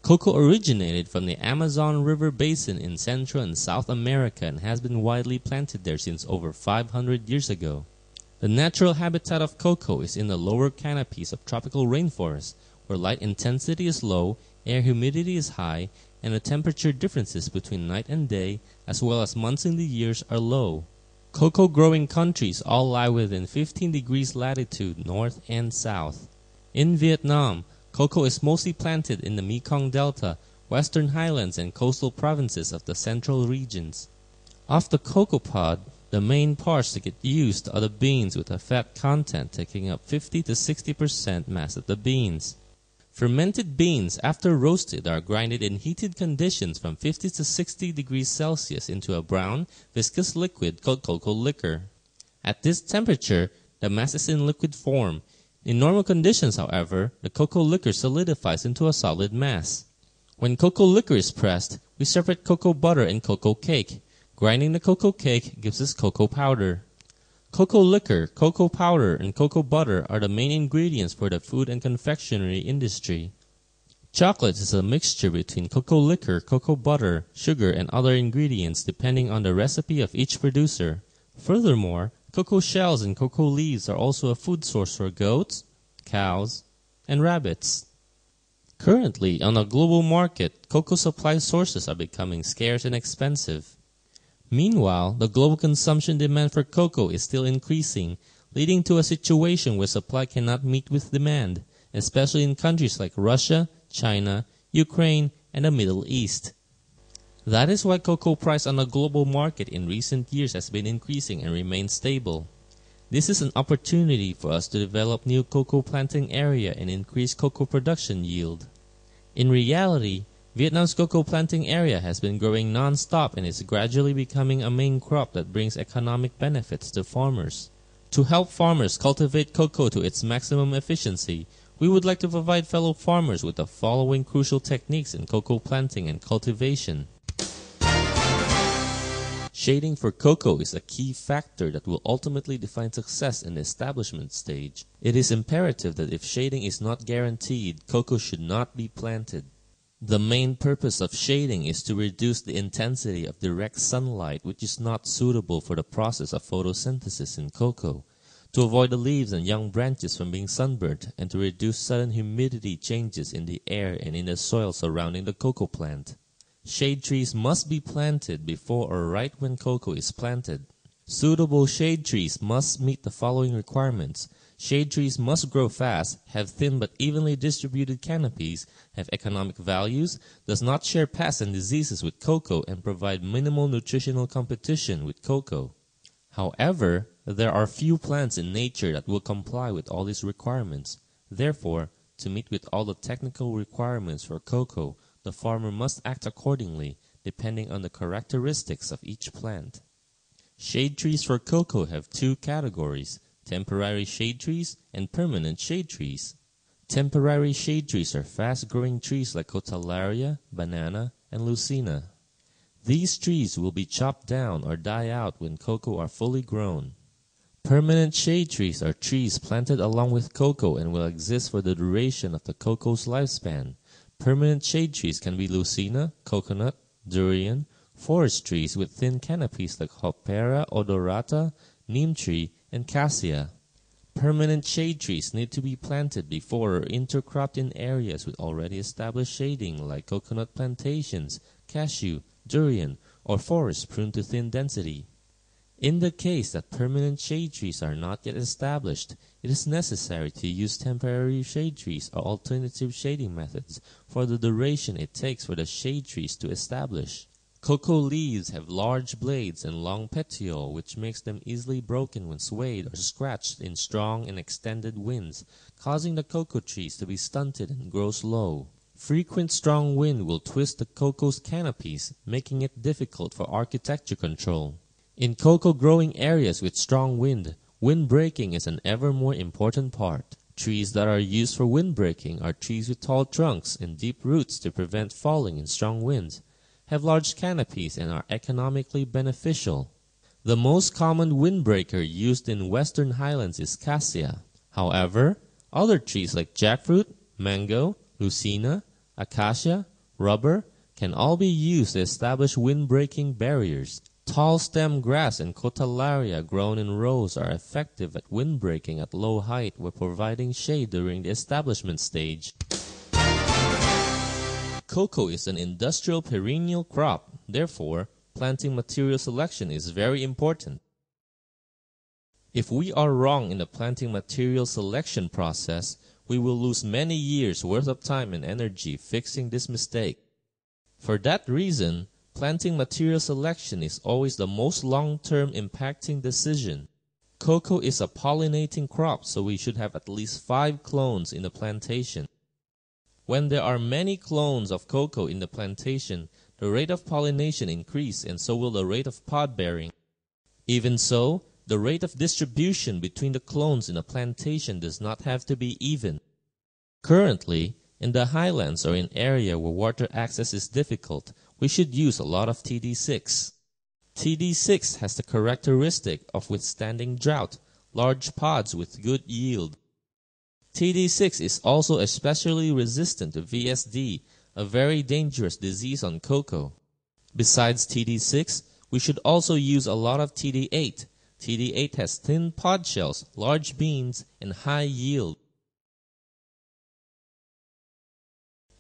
Cocoa originated from the Amazon River basin in Central and South America and has been widely planted there since over 500 years ago. The natural habitat of cocoa is in the lower canopies of tropical rainforests, where light intensity is low, air humidity is high, and the temperature differences between night and day, as well as months in the years, are low. Cocoa growing countries all lie within 15 degrees latitude north and south. In Vietnam, cocoa is mostly planted in the Mekong Delta, western highlands, and coastal provinces of the central regions. Of the cocoa pod, the main parts that get used are the beans, with a fat content taking up 50 to 60% mass of the beans. Fermented beans, after roasted, are grinded in heated conditions from 50 to 60 degrees Celsius into a brown, viscous liquid called cocoa liquor. At this temperature, the mass is in liquid form. In normal conditions, however, the cocoa liquor solidifies into a solid mass. When cocoa liquor is pressed, we separate cocoa butter and cocoa cake. Grinding the cocoa cake gives us cocoa powder. Cocoa liquor, cocoa powder, and cocoa butter are the main ingredients for the food and confectionery industry. Chocolate is a mixture between cocoa liquor, cocoa butter, sugar, and other ingredients depending on the recipe of each producer. Furthermore, cocoa shells and cocoa leaves are also a food source for goats, cows, and rabbits. Currently, on the global market, cocoa supply sources are becoming scarce and expensive. Meanwhile, the global consumption demand for cocoa is still increasing, leading to a situation where supply cannot meet with demand, especially in countries like Russia, China, Ukraine, and the Middle East. That is why cocoa price on the global market in recent years has been increasing and remains stable. This is an opportunity for us to develop new cocoa planting area and increase cocoa production yield. In reality, Vietnam's cocoa planting area has been growing non-stop and is gradually becoming a main crop that brings economic benefits to farmers. To help farmers cultivate cocoa to its maximum efficiency, we would like to provide fellow farmers with the following crucial techniques in cocoa planting and cultivation. Shading for cocoa is a key factor that will ultimately define success in the establishment stage. It is imperative that if shading is not guaranteed, cocoa should not be planted. The main purpose of shading is to reduce the intensity of direct sunlight, which is not suitable for the process of photosynthesis in cocoa, to avoid the leaves and young branches from being sunburnt, and to reduce sudden humidity changes in the air and in the soil surrounding the cocoa plant. Shade trees must be planted before or right when cocoa is planted. Suitable shade trees must meet the following requirements. Shade trees must grow fast, have thin but evenly distributed canopies, have economic values, does not share pests and diseases with cocoa, and provide minimal nutritional competition with cocoa. However, there are few plants in nature that will comply with all these requirements. Therefore, to meet with all the technical requirements for cocoa, the farmer must act accordingly, depending on the characteristics of each plant. Shade trees for cocoa have two categories: temporary shade trees and permanent shade trees. Temporary shade trees are fast-growing trees like Cotalaria, banana, and Lucina. These trees will be chopped down or die out when cocoa are fully grown. Permanent shade trees are trees planted along with cocoa and will exist for the duration of the cocoa's lifespan. Permanent shade trees can be Lucina, coconut, durian, forest trees with thin canopies like Hopera odorata, neem tree, and cassia. Permanent shade trees need to be planted before or intercropped in areas with already established shading like coconut plantations, cashew, durian, or forests pruned to thin density. In the case that permanent shade trees are not yet established, it is necessary to use temporary shade trees or alternative shading methods for the duration it takes for the shade trees to establish. Cocoa leaves have large blades and long petiole, which makes them easily broken when swayed or scratched in strong and extended winds, causing the cocoa trees to be stunted and grow slow. Frequent strong wind will twist the cocoa's canopies, making it difficult for architecture control. In cocoa growing areas with strong wind, windbreaking is an ever more important part. Trees that are used for windbreaking are trees with tall trunks and deep roots to prevent falling in strong winds, have large canopies, and are economically beneficial. The most common windbreaker used in western highlands is cassia. However, other trees like jackfruit, mango, lucina, acacia, rubber can all be used to establish wind-breaking barriers. Tall stem grass and cotalaria grown in rows are effective at windbreaking at low height while providing shade during the establishment stage. Cocoa is an industrial perennial crop. Therefore, planting material selection is very important. If we are wrong in the planting material selection process, we will lose many years' worth of time and energy fixing this mistake. For that reason, planting material selection is always the most long-term impacting decision. Cocoa is a pollinating crop, so we should have at least 5 clones in the plantation. When there are many clones of cocoa in the plantation, the rate of pollination increases and so will the rate of pod bearing. Even so, the rate of distribution between the clones in a plantation does not have to be even. Currently, in the highlands or in area where water access is difficult, we should use a lot of TD6. TD6 has the characteristic of withstanding drought, large pods with good yield. TD6 is also especially resistant to VSD, a very dangerous disease on cocoa. Besides TD6, we should also use a lot of TD8. TD8 has thin pod shells, large beans, and high yield.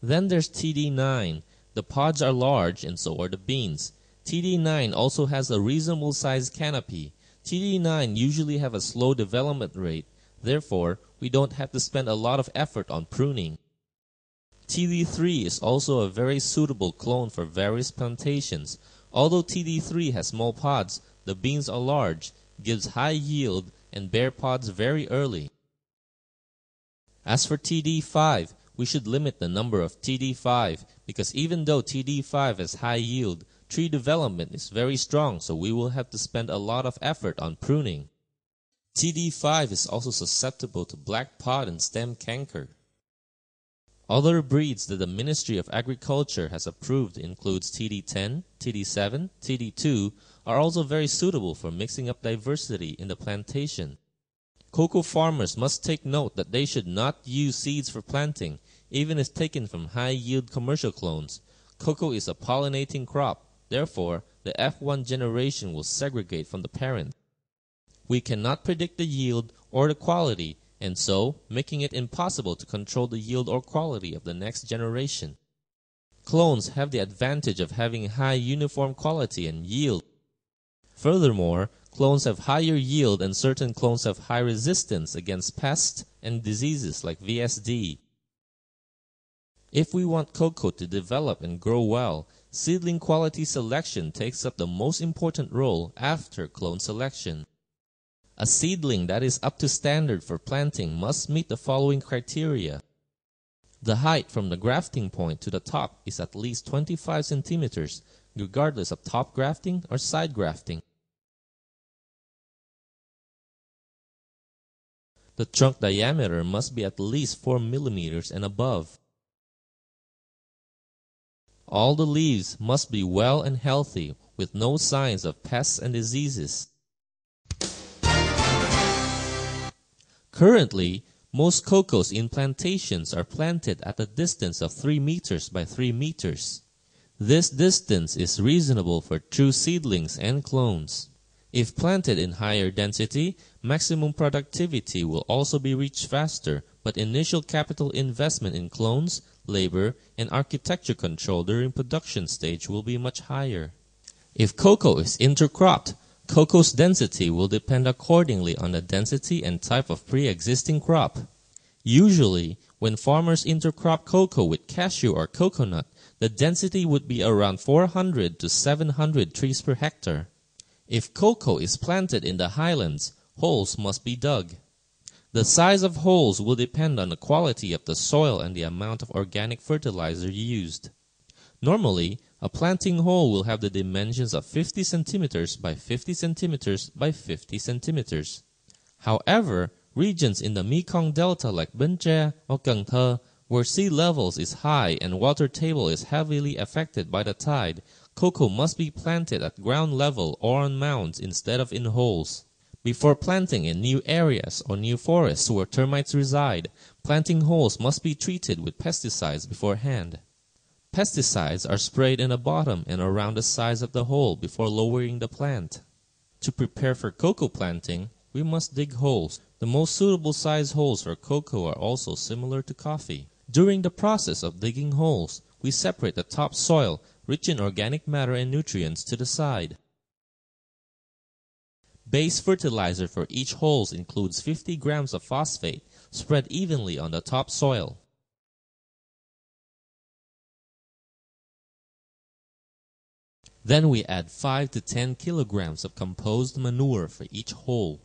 Then there's TD9. The pods are large and so are the beans. TD9 also has a reasonable sized canopy. TD9 usually have a slow development rate. Therefore, we don't have to spend a lot of effort on pruning. TD3 is also a very suitable clone for various plantations. Although TD3 has small pods, the beans are large, gives high yield, and bear pods very early. As for TD5, we should limit the number of TD5 because even though TD5 has high yield, tree development is very strong, so we will have to spend a lot of effort on pruning. TD5 is also susceptible to black pod and stem canker. Other breeds that the Ministry of Agriculture has approved includes TD10, TD7, TD2 are also very suitable for mixing up diversity in the plantation. Cocoa farmers must take note that they should not use seeds for planting, even if taken from high-yield commercial clones. Cocoa is a pollinating crop. Therefore, the F1 generation will segregate from the parent. We cannot predict the yield or the quality, and so making it impossible to control the yield or quality of the next generation. Clones have the advantage of having high uniform quality and yield. Furthermore, clones have higher yield and certain clones have high resistance against pests and diseases like VSD. If we want cocoa to develop and grow well, seedling quality selection takes up the most important role after clone selection. A seedling that is up to standard for planting must meet the following criteria. The height from the grafting point to the top is at least 25 centimeters, regardless of top grafting or side grafting. The trunk diameter must be at least 4 millimeters and above. All the leaves must be well and healthy, with no signs of pests and diseases. Currently, most cocos in plantations are planted at a distance of 3 meters by 3 meters. This distance is reasonable for true seedlings and clones. If planted in higher density, maximum productivity will also be reached faster, but initial capital investment in clones, labor, and architecture control during production stage will be much higher. If cocoa is intercropped, cocoa's density will depend accordingly on the density and type of pre-existing crop. Usually, when farmers intercrop cocoa with cashew or coconut, the density would be around 400 to 700 trees per hectare. If cocoa is planted in the highlands, holes must be dug. The size of holes will depend on the quality of the soil and the amount of organic fertilizer used. Normally, a planting hole will have the dimensions of 50 centimeters by 50 centimeters by 50 centimeters. However, regions in the Mekong Delta like Bến Tre or Cần Thơ, where sea levels is high and water table is heavily affected by the tide, cocoa must be planted at ground level or on mounds instead of in holes. Before planting in new areas or new forests where termites reside, planting holes must be treated with pesticides beforehand. Pesticides are sprayed in the bottom and around the sides of the hole before lowering the plant. To prepare for cocoa planting, we must dig holes. The most suitable size holes for cocoa are also similar to coffee. During the process of digging holes, we separate the top soil, rich in organic matter and nutrients, to the side. Base fertilizer for each hole includes 50 grams of phosphate, spread evenly on the top soil. Then we add 5 to 10 kilograms of composed manure for each hole.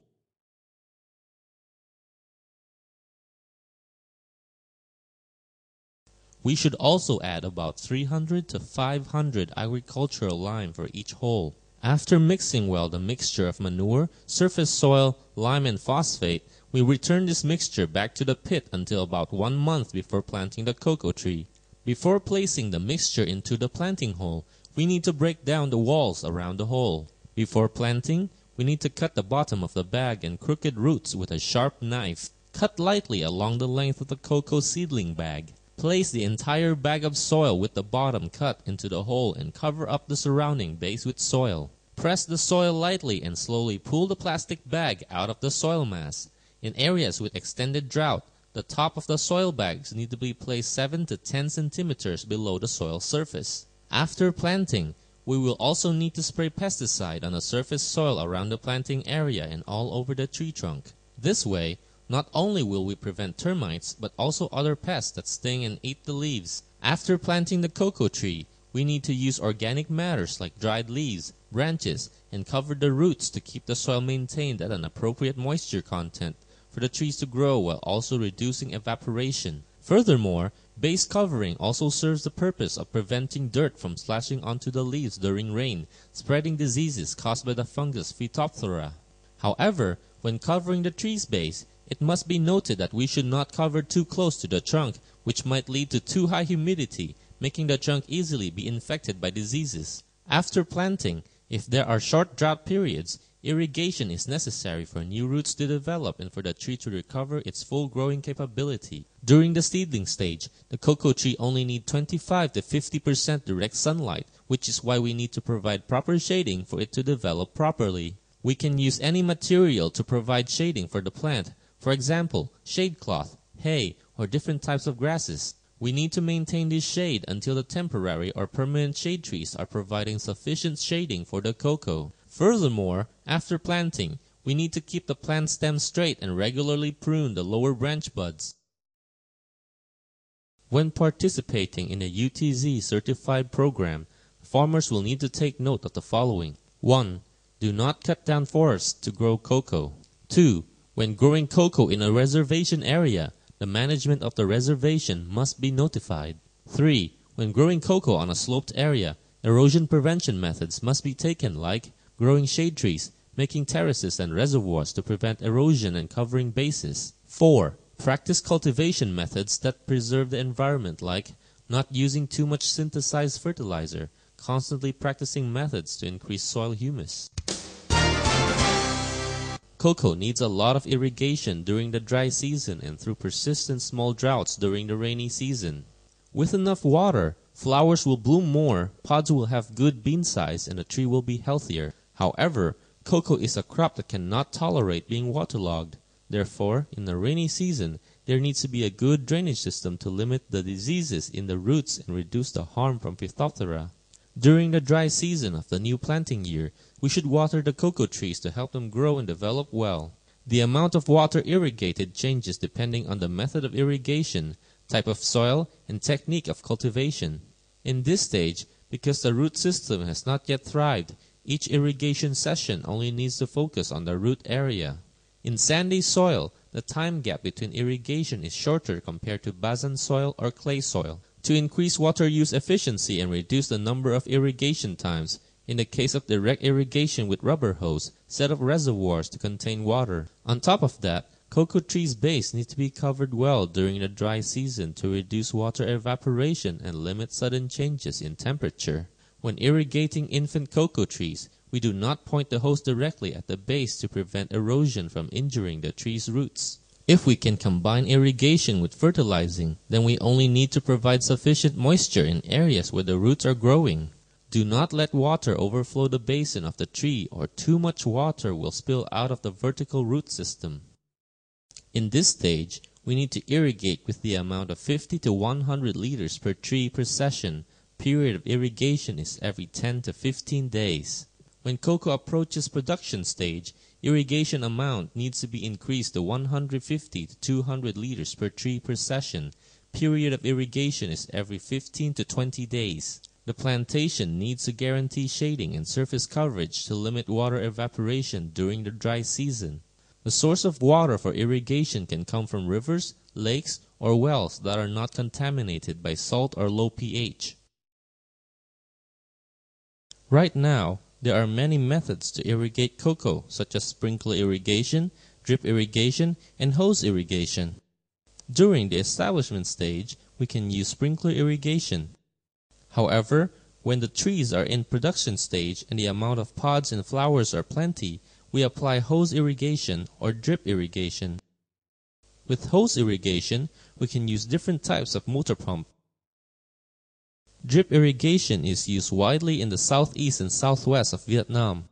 We should also add about 300 to 500 agricultural lime for each hole. After mixing well the mixture of manure, surface soil, lime and phosphate, we return this mixture back to the pit until about 1 month before planting the cocoa tree. Before placing the mixture into the planting hole, we need to break down the walls around the hole. Before planting, we need to cut the bottom of the bag and crooked roots with a sharp knife. Cut lightly along the length of the cocoa seedling bag. Place the entire bag of soil with the bottom cut into the hole and cover up the surrounding base with soil. Press the soil lightly and slowly pull the plastic bag out of the soil mass. In areas with extended drought, the top of the soil bags need to be placed 7 to 10 centimeters below the soil surface. After planting, we will also need to spray pesticide on the surface soil around the planting area and all over the tree trunk. This way, not only will we prevent termites, but also other pests that sting and eat the leaves. After planting the cocoa tree, we need to use organic matters like dried leaves, branches, and cover the roots to keep the soil maintained at an appropriate moisture content for the trees to grow while also reducing evaporation. Furthermore, base covering also serves the purpose of preventing dirt from splashing onto the leaves during rain, spreading diseases caused by the fungus Phytophthora. However, when covering the tree's base, it must be noted that we should not cover too close to the trunk, which might lead to too high humidity, making the trunk easily be infected by diseases. After planting, if there are short drought periods, irrigation is necessary for new roots to develop and for the tree to recover its full growing capability. During the seedling stage, the cocoa tree only needs 25 to 50% direct sunlight, which is why we need to provide proper shading for it to develop properly. We can use any material to provide shading for the plant. For example, shade cloth, hay, or different types of grasses. We need to maintain this shade until the temporary or permanent shade trees are providing sufficient shading for the cocoa. Furthermore, after planting, we need to keep the plant stem straight and regularly prune the lower branch buds. When participating in a UTZ certified program, farmers will need to take note of the following. 1. Do not cut down forests to grow cocoa. 2. When growing cocoa in a reservation area, the management of the reservation must be notified. 3. When growing cocoa on a sloped area, erosion prevention methods must be taken like growing shade trees, making terraces and reservoirs to prevent erosion and covering bases. 4. Practice cultivation methods that preserve the environment like not using too much synthesized fertilizer, constantly practicing methods to increase soil humus. Cocoa needs a lot of irrigation during the dry season and through persistent small droughts during the rainy season. With enough water, flowers will bloom more, pods will have good bean size, and the tree will be healthier. However, cocoa is a crop that cannot tolerate being waterlogged. Therefore, in the rainy season, there needs to be a good drainage system to limit the diseases in the roots and reduce the harm from Phytophthora. During the dry season of the new planting year, we should water the cocoa trees to help them grow and develop well. The amount of water irrigated changes depending on the method of irrigation, type of soil, and technique of cultivation. In this stage, because the root system has not yet thrived, each irrigation session only needs to focus on the root area. In sandy soil, the time gap between irrigation is shorter compared to basalt soil or clay soil. To increase water use efficiency and reduce the number of irrigation times, in the case of direct irrigation with rubber hose, set up reservoirs to contain water. On top of that, cocoa trees' base needs to be covered well during the dry season to reduce water evaporation and limit sudden changes in temperature. When irrigating infant cocoa trees, we do not point the hose directly at the base to prevent erosion from injuring the tree's roots. If we can combine irrigation with fertilizing, then we only need to provide sufficient moisture in areas where the roots are growing. Do not let water overflow the basin of the tree, or too much water will spill out of the vertical root system. In this stage, we need to irrigate with the amount of 50 to 100 liters per tree per session. Period of irrigation is every 10 to 15 days. When cocoa approaches production stage, irrigation amount needs to be increased to 150 to 200 liters per tree per session. Period of irrigation is every 15 to 20 days. The plantation needs to guarantee shading and surface coverage to limit water evaporation during the dry season. The source of water for irrigation can come from rivers, lakes, or wells that are not contaminated by salt or low pH. Right now, there are many methods to irrigate cocoa, such as sprinkler irrigation, drip irrigation, and hose irrigation. During the establishment stage, we can use sprinkler irrigation. However, when the trees are in production stage and the amount of pods and flowers are plenty, we apply hose irrigation or drip irrigation. With hose irrigation, we can use different types of motor pump. Drip irrigation is used widely in the southeast and southwest of Vietnam.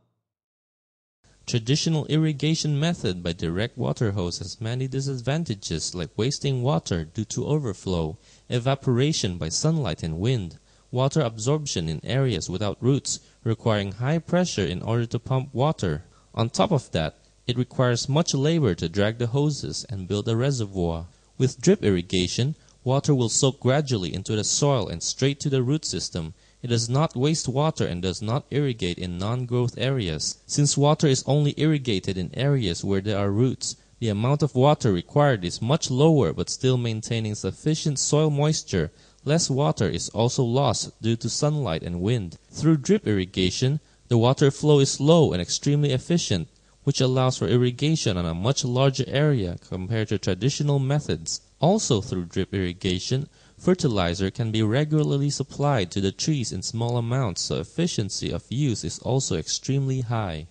Traditional irrigation method by direct water hose has many disadvantages like wasting water due to overflow, evaporation by sunlight and wind, water absorption in areas without roots, requiring high pressure in order to pump water. On top of that, it requires much labor to drag the hoses and build a reservoir. With drip irrigation, water will soak gradually into the soil and straight to the root system. It does not waste water and does not irrigate in non-growth areas. Since water is only irrigated in areas where there are roots, the amount of water required is much lower but still maintaining sufficient soil moisture. Less water is also lost due to sunlight and wind. Through drip irrigation, the water flow is low and extremely efficient, which allows for irrigation on a much larger area compared to traditional methods. Also through drip irrigation, fertilizer can be regularly supplied to the trees in small amounts, so efficiency of use is also extremely high.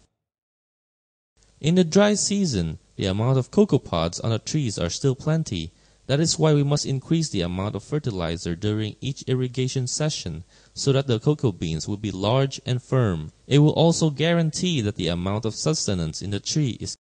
In the dry season, the amount of cocoa pods on the trees are still plenty. That is why we must increase the amount of fertilizer during each irrigation session so that the cocoa beans will be large and firm. It will also guarantee that the amount of sustenance in the tree is